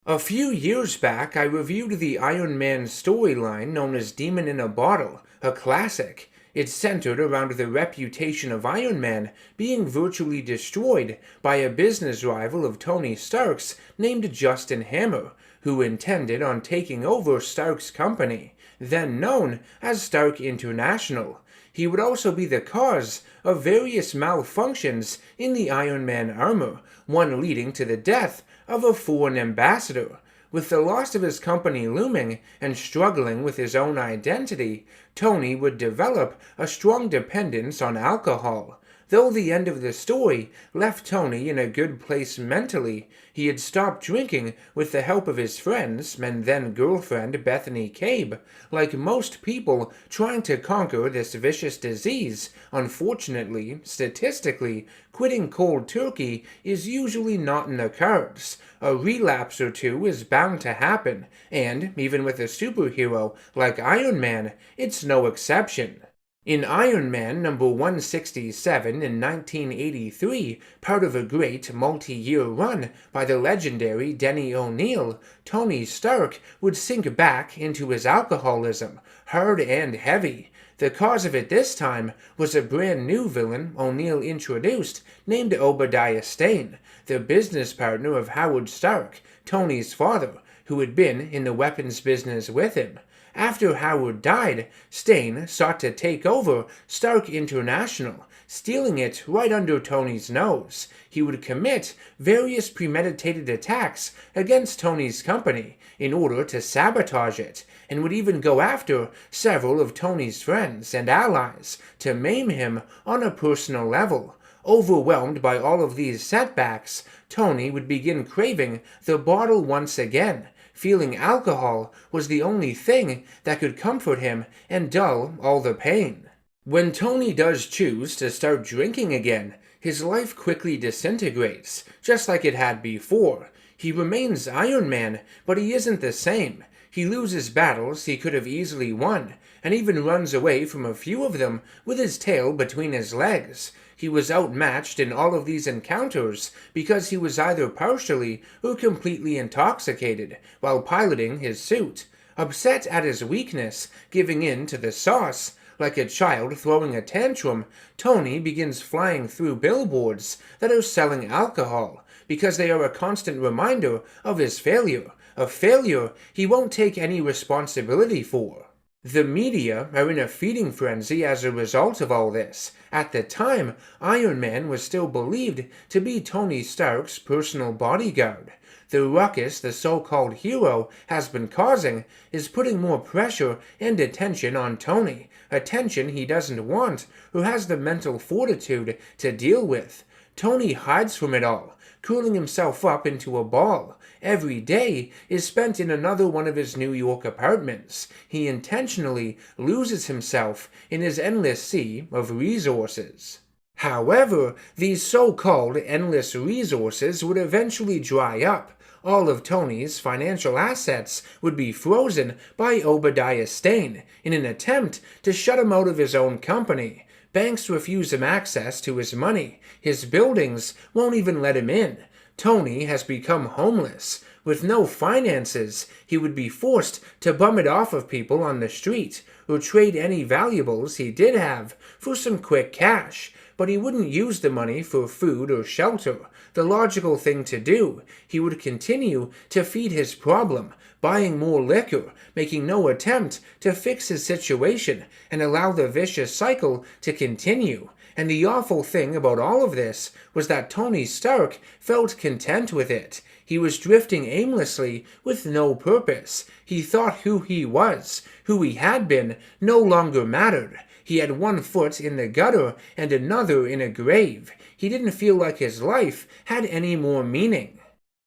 A few years back, I reviewed the Iron Man storyline known as Demon in a Bottle, a classic. It centered around the reputation of Iron Man being virtually destroyed by a business rival of Tony Stark's named Justin Hammer, who intended on taking over Stark's company, then known as Stark International. He would also be the cause of various malfunctions in the Iron Man armor, one leading to the death of a foreign ambassador. With the loss of his company looming and struggling with his own identity, Tony would develop a strong dependence on alcohol. Though the end of the story left Tony in a good place mentally, he had stopped drinking with the help of his friends and then girlfriend Bethany Cabe. Like most people trying to conquer this vicious disease, unfortunately, statistically, quitting cold turkey is usually not in the cards. A relapse or two is bound to happen, and even with a superhero like Iron Man, it's no exception. In Iron Man number 167 in 1983, part of a great multi-year run by the legendary Denny O'Neil, Tony Stark would sink back into his alcoholism, hard and heavy. The cause of it this time was a brand new villain O'Neil introduced named Obadiah Stane, the business partner of Howard Stark, Tony's father, who had been in the weapons business with him. After Howard died, Stane sought to take over Stark International, stealing it right under Tony's nose. He would commit various premeditated attacks against Tony's company in order to sabotage it, and would even go after several of Tony's friends and allies to maim him on a personal level. Overwhelmed by all of these setbacks, Tony would begin craving the bottle once again, feeling alcohol was the only thing that could comfort him and dull all the pain. When Tony does choose to start drinking again, his life quickly disintegrates, just like it had before. He remains Iron Man, but he isn't the same. He loses battles he could have easily won, and even runs away from a few of them with his tail between his legs. He was outmatched in all of these encounters because he was either partially or completely intoxicated while piloting his suit. Upset at his weakness, giving in to the sauce, like a child throwing a tantrum, Tony begins flying through billboards that are selling alcohol because they are a constant reminder of his failure, a failure he won't take any responsibility for. The media are in a feeding frenzy as a result of all this. At the time, Iron Man was still believed to be Tony Stark's personal bodyguard. The ruckus the so-called hero has been causing is putting more pressure and attention on Tony, attention he doesn't want or has the mental fortitude to deal with. Tony hides from it all, curling himself up into a ball. Every day is spent in another one of his New York apartments. He intentionally loses himself in his endless sea of resources. However, these so-called endless resources would eventually dry up. All of Tony's financial assets would be frozen by Obadiah Stane in an attempt to shut him out of his own company. Banks refuse him access to his money. His buildings won't even let him in. Tony has become homeless. With no finances, he would be forced to bum it off of people on the street or trade any valuables he did have for some quick cash. But he wouldn't use the money for food or shelter, the logical thing to do. He would continue to feed his problem, buying more liquor, making no attempt to fix his situation and allow the vicious cycle to continue. And the awful thing about all of this was that Tony Stark felt content with it. He was drifting aimlessly with no purpose. He thought who he was, who he had been, no longer mattered. He had one foot in the gutter and another in a grave. He didn't feel like his life had any more meaning.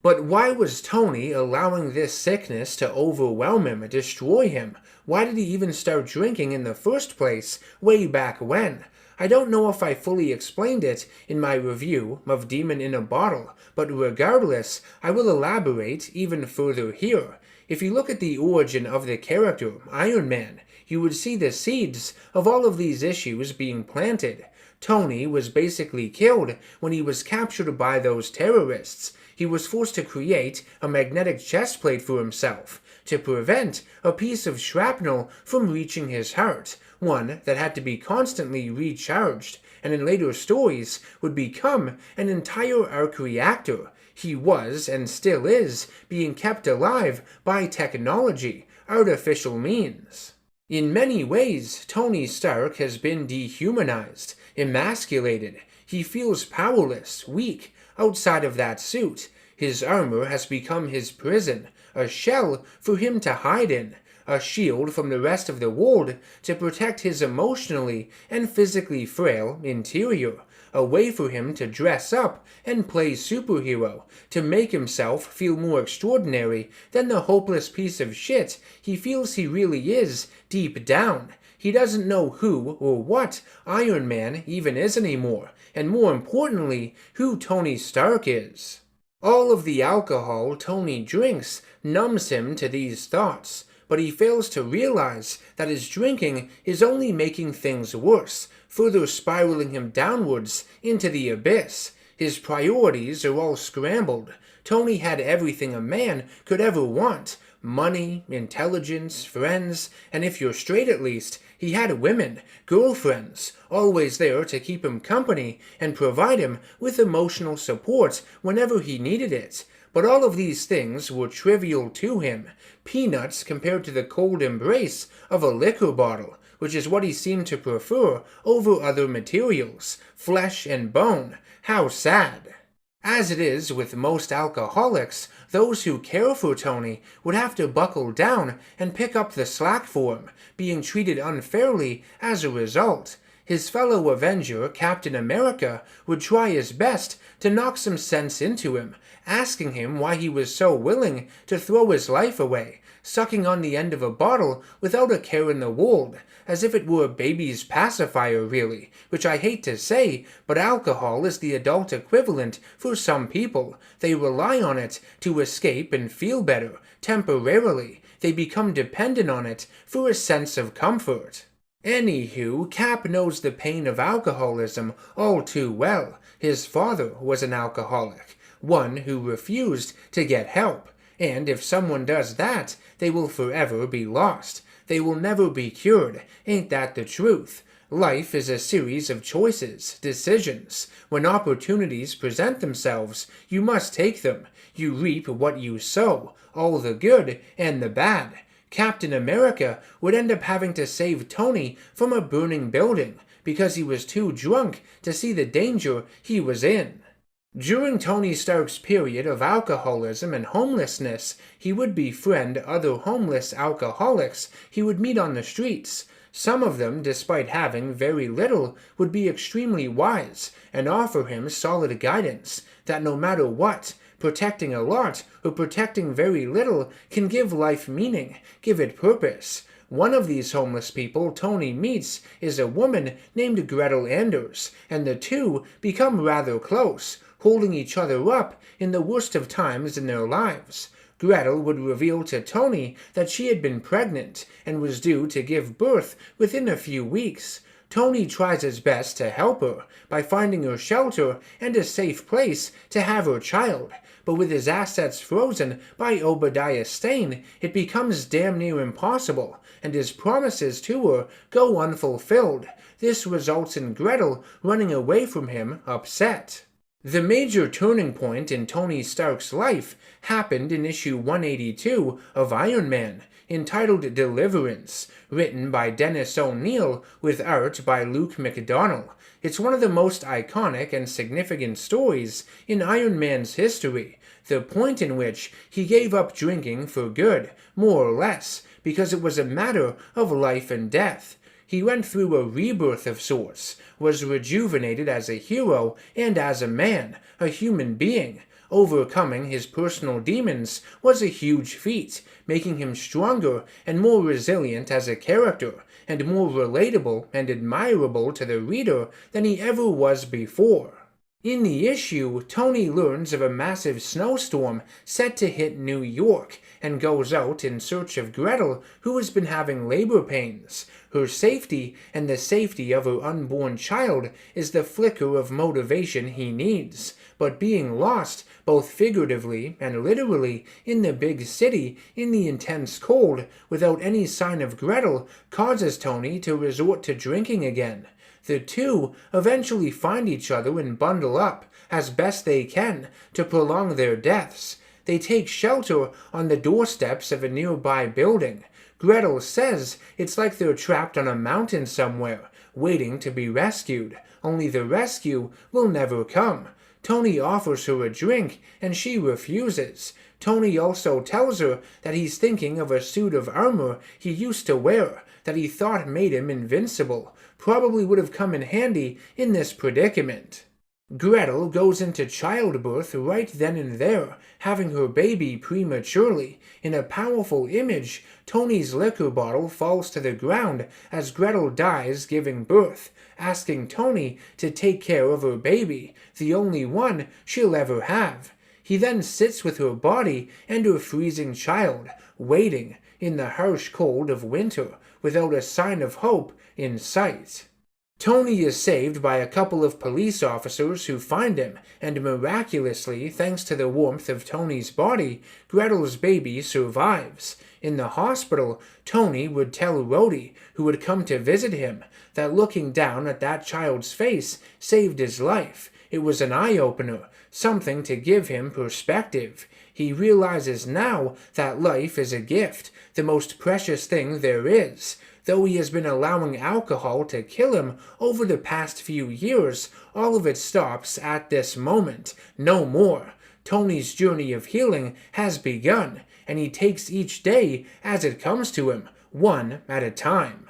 But why was Tony allowing this sickness to overwhelm him, destroy him? Why did he even start drinking in the first place, way back when? I don't know if I fully explained it in my review of Demon in a Bottle, but regardless, I will elaborate even further here. If you look at the origin of the character, Iron Man, you would see the seeds of all of these issues being planted. Tony was basically killed when he was captured by those terrorists. he was forced to create a magnetic chest plate for himself to prevent a piece of shrapnel from reaching his heart, one that had to be constantly recharged, and in later stories would become an entire arc reactor. He was, and still is, being kept alive by technology, artificial means. In many ways, Tony Stark has been dehumanized, emasculated. He feels powerless, weak, outside of that suit. His armor has become his prison, a shell for him to hide in, a shield from the rest of the world to protect his emotionally and physically frail interior, a way for him to dress up and play superhero, to make himself feel more extraordinary than the hopeless piece of shit he feels he really is deep down. He doesn't know who or what Iron Man even is anymore, and more importantly, who Tony Stark is. All of the alcohol Tony drinks numbs him to these thoughts, but he fails to realize that his drinking is only making things worse, further spiraling him downwards into the abyss. His priorities are all scrambled. Tony had everything a man could ever want: money, intelligence, friends, and if you're straight at least, he had women, girlfriends, always there to keep him company and provide him with emotional support whenever he needed it. But all of these things were trivial to him, peanuts compared to the cold embrace of a liquor bottle, which is what he seemed to prefer over other materials, flesh and bone. How sad. As it is with most alcoholics, those who care for Tony would have to buckle down and pick up the slack for him, being treated unfairly as a result. His fellow Avenger, Captain America, would try his best to knock some sense into him, asking him why he was so willing to throw his life away, sucking on the end of a bottle without a care in the world, as if it were a baby's pacifier really, which I hate to say, but alcohol is the adult equivalent for some people. They rely on it to escape and feel better, temporarily. They become dependent on it for a sense of comfort. Anywho, Cap knows the pain of alcoholism all too well. His father was an alcoholic, one who refused to get help, and if someone does that, they will forever be lost. They will never be cured. Ain't that the truth? Life is a series of choices, decisions. When opportunities present themselves, you must take them. You reap what you sow, all the good and the bad. Captain America would end up having to save Tony from a burning building because he was too drunk to see the danger he was in. During Tony Stark's period of alcoholism and homelessness, he would befriend other homeless alcoholics he would meet on the streets. Some of them, despite having very little, would be extremely wise and offer him solid guidance that no matter what, protecting a lot or protecting very little can give life meaning, give it purpose. One of these homeless people Tony meets is a woman named Gretel Anders, and the two become rather close, holding each other up in the worst of times in their lives. Gretel would reveal to Tony that she had been pregnant and was due to give birth within a few weeks. Tony tries his best to help her by finding her shelter and a safe place to have her child, but with his assets frozen by Obadiah Stane, it becomes damn near impossible, and his promises to her go unfulfilled. This results in Gretel running away from him, upset. The major turning point in Tony Stark's life happened in issue 182 of Iron Man, entitled Deliverance, written by Dennis O'Neil with art by Luke McDonnell. It's one of the most iconic and significant stories in Iron Man's history, the point in which he gave up drinking for good, more or less, because it was a matter of life and death. He went through a rebirth of sorts, was rejuvenated as a hero and as a man, a human being. Overcoming his personal demons was a huge feat, making him stronger and more resilient as a character, and more relatable and admirable to the reader than he ever was before. In the issue, Tony learns of a massive snowstorm set to hit New York and goes out in search of Gretel, who has been having labor pains. Her safety and the safety of her unborn child is the flicker of motivation he needs. But being lost, both figuratively and literally, in the big city, in the intense cold, without any sign of Gretel, causes Tony to resort to drinking again. The two eventually find each other and bundle up, as best they can, to prolong their deaths. They take shelter on the doorsteps of a nearby building. Gretel says it's like they're trapped on a mountain somewhere, waiting to be rescued, only the rescue will never come. Tony offers her a drink, and she refuses. Tony also tells her that he's thinking of a suit of armor he used to wear, that he thought made him invincible. Probably would have come in handy in this predicament. Gretel goes into childbirth right then and there, having her baby prematurely. In a powerful image, Tony's liquor bottle falls to the ground as Gretel dies giving birth, asking Tony to take care of her baby, the only one she'll ever have. He then sits with her body and her freezing child, waiting in the harsh cold of winter, without a sign of hope in sight. Tony is saved by a couple of police officers who find him, and miraculously, thanks to the warmth of Tony's body, Gretel's baby survives. In the hospital, Tony would tell Rhodey, who had come to visit him, that looking down at that child's face saved his life. It was an eye-opener, something to give him perspective. He realizes now that life is a gift, the most precious thing there is. Though he has been allowing alcohol to kill him over the past few years, all of it stops at this moment. No more. Tony's journey of healing has begun, and he takes each day as it comes to him, one at a time.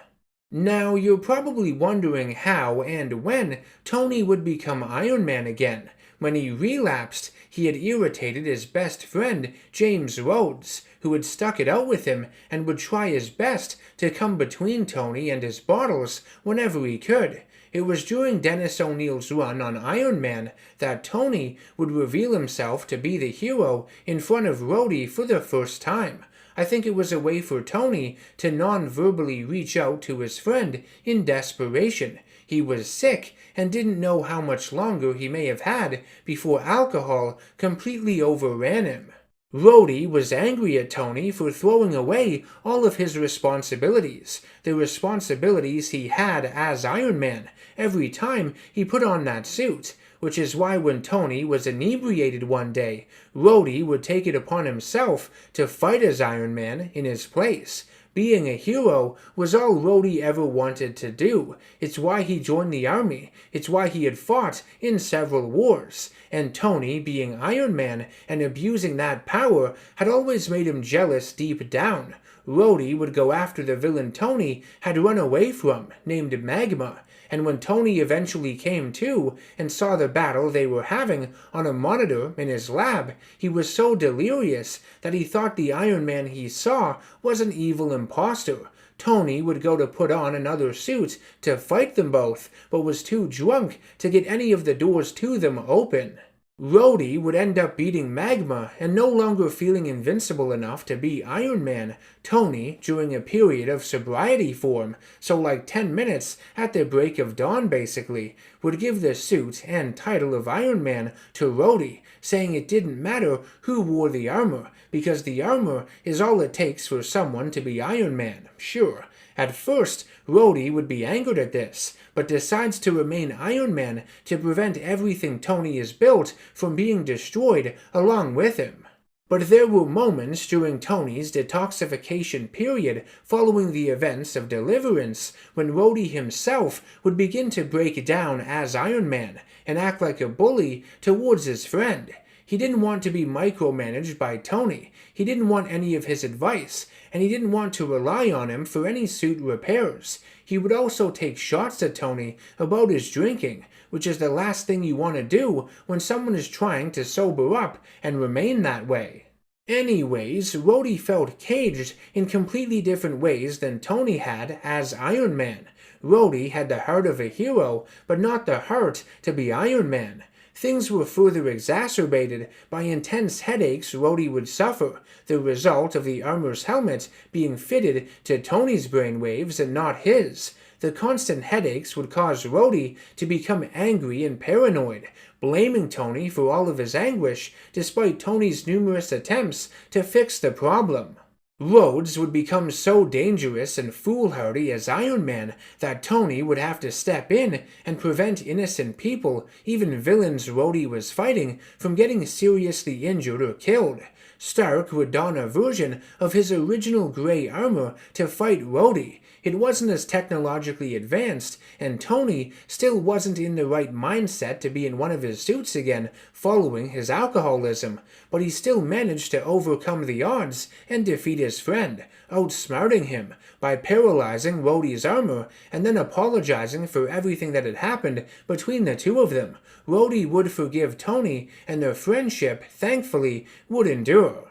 Now, you're probably wondering how and when Tony would become Iron Man again. When he relapsed, he had irritated his best friend, James Rhodes, who had stuck it out with him and would try his best to come between Tony and his bottles whenever he could. It was during Dennis O'Neill's run on Iron Man that Tony would reveal himself to be the hero in front of Rhodey for the first time. I think it was a way for Tony to non-verbally reach out to his friend in desperation. He was sick and didn't know how much longer he may have had before alcohol completely overran him. Rhodey was angry at Tony for throwing away all of his responsibilities, the responsibilities he had as Iron Man, every time he put on that suit, which is why when Tony was inebriated one day, Rhodey would take it upon himself to fight as Iron Man in his place. Being a hero was all Rhodey ever wanted to do. It's why he joined the army. It's why he had fought in several wars. And Tony, being Iron Man and abusing that power, had always made him jealous deep down. Rhodey would go after the villain Tony had run away from, named Magma. And when Tony eventually came to and saw the battle they were having on a monitor in his lab, he was so delirious that he thought the Iron Man he saw was an evil imposter. Tony would go to put on another suit to fight them both, but was too drunk to get any of the doors to them open. Rhodey would end up beating Magma and no longer feeling invincible enough to be Iron Man. Tony, during a period of sobriety form, so like 10 minutes at the break of dawn basically, would give the suit and title of Iron Man to Rhodey, saying it didn't matter who wore the armor, because the armor is all it takes for someone to be Iron Man, sure. At first, Rhodey would be angered at this, but decides to remain Iron Man to prevent everything Tony has built from being destroyed along with him. But there were moments during Tony's detoxification period following the events of Deliverance when Rhodey himself would begin to break down as Iron Man and act like a bully towards his friend. He didn't want to be micromanaged by Tony, he didn't want any of his advice, and he didn't want to rely on him for any suit repairs. He would also take shots at Tony about his drinking, which is the last thing you want to do when someone is trying to sober up and remain that way. Anyways, Rhodey felt caged in completely different ways than Tony had as Iron Man. Rhodey had the heart of a hero, but not the heart to be Iron Man. Things were further exacerbated by intense headaches Rhodey would suffer, the result of the armor's helmet being fitted to Tony's brainwaves and not his. The constant headaches would cause Rhodey to become angry and paranoid, blaming Tony for all of his anguish despite Tony's numerous attempts to fix the problem. Rhodes would become so dangerous and foolhardy as Iron Man that Tony would have to step in and prevent innocent people, even villains Rhodey was fighting, from getting seriously injured or killed. Stark would don a version of his original gray armor to fight Rhodey. It wasn't as technologically advanced, and Tony still wasn't in the right mindset to be in one of his suits again following his alcoholism, but he still managed to overcome the odds and defeat his friend, outsmarting him by paralyzing Rhodey's armor and then apologizing for everything that had happened between the two of them. Rhodey would forgive Tony, and their friendship, thankfully, would endure.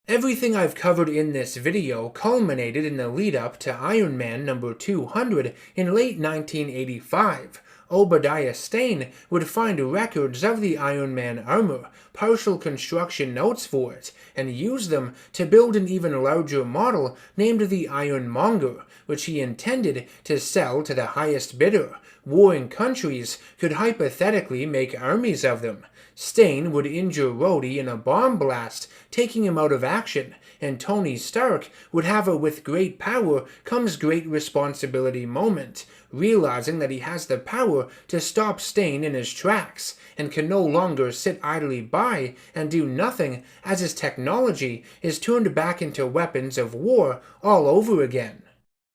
Everything I've covered in this video culminated in the lead-up to Iron Man number 200 in late 1985. Obadiah Stane would find records of the Iron Man armor, partial construction notes for it, and use them to build an even larger model named the Ironmonger, which he intended to sell to the highest bidder. Warring countries could hypothetically make armies of them. Stane would injure Rhodey in a bomb blast, taking him out of action, and Tony Stark would have a "with great power comes great responsibility" moment, realizing that he has the power to stop Stane in his tracks, and can no longer sit idly by and do nothing as his technology is turned back into weapons of war all over again.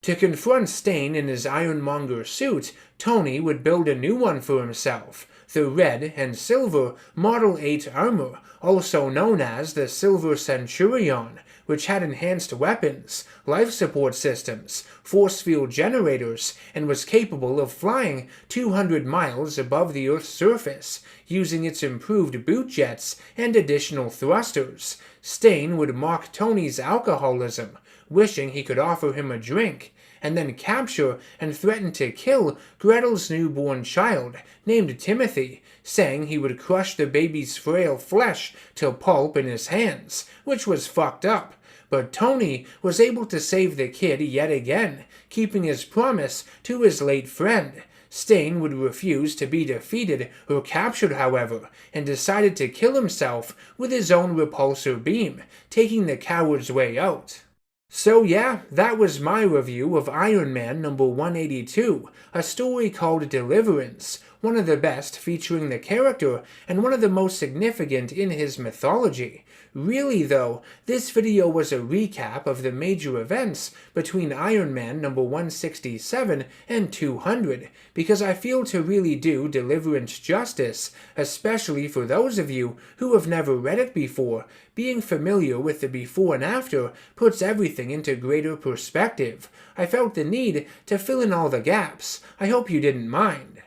To confront Stane in his Ironmonger suit, Tony would build a new one for himself, the red and silver Model 8 armor, also known as the Silver Centurion, which had enhanced weapons, life support systems, force field generators, and was capable of flying 200 miles above the Earth's surface, using its improved boot jets and additional thrusters. Stane would mock Tony's alcoholism, wishing he could offer him a drink, and then capture and threaten to kill Gretel's newborn child, named Timothy, saying he would crush the baby's frail flesh to pulp in his hands, which was fucked up. But Tony was able to save the kid yet again, keeping his promise to his late friend. Stane would refuse to be defeated or captured, however, and decided to kill himself with his own repulsor beam, taking the coward's way out. So yeah, that was my review of Iron Man number 182, a story called Deliverance, one of the best featuring the character and one of the most significant in his mythology. Really though, this video was a recap of the major events between Iron Man number 167 and 200, because I feel to really do Deliverance justice, especially for those of you who have never read it before. Being familiar with the before and after puts everything into greater perspective. I felt the need to fill in all the gaps. I hope you didn't mind.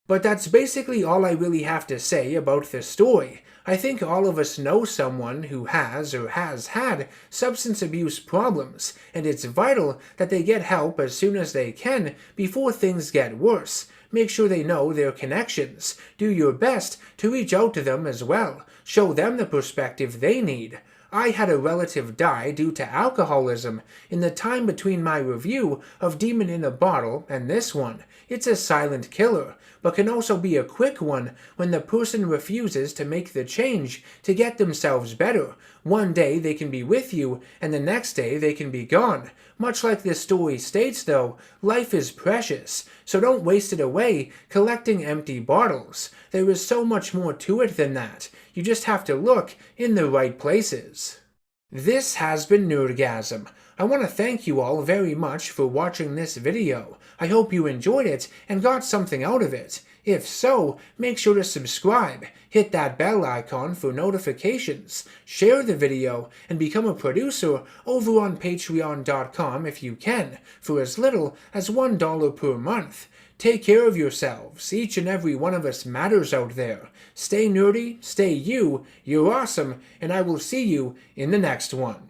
But that's basically all I really have to say about the story. I think all of us know someone who has or has had substance abuse problems, and it's vital that they get help as soon as they can before things get worse. Make sure they know their connections. Do your best to reach out to them as well. Show them the perspective they need. I had a relative die due to alcoholism in the time between my review of Demon in a Bottle and this one. It's a silent killer, but can also be a quick one when the person refuses to make the change to get themselves better. One day they can be with you, and the next day they can be gone. Much like this story states though, life is precious, so don't waste it away collecting empty bottles. There is so much more to it than that. You just have to look in the right places. This has been NerdGasm. I want to thank you all very much for watching this video. I hope you enjoyed it and got something out of it. If so, make sure to subscribe, hit that bell icon for notifications, share the video, and become a producer over on patreon.com if you can, for as little as $1 per month. Take care of yourselves. Each and every one of us matters out there. Stay nerdy, stay you, you're awesome, and I will see you in the next one.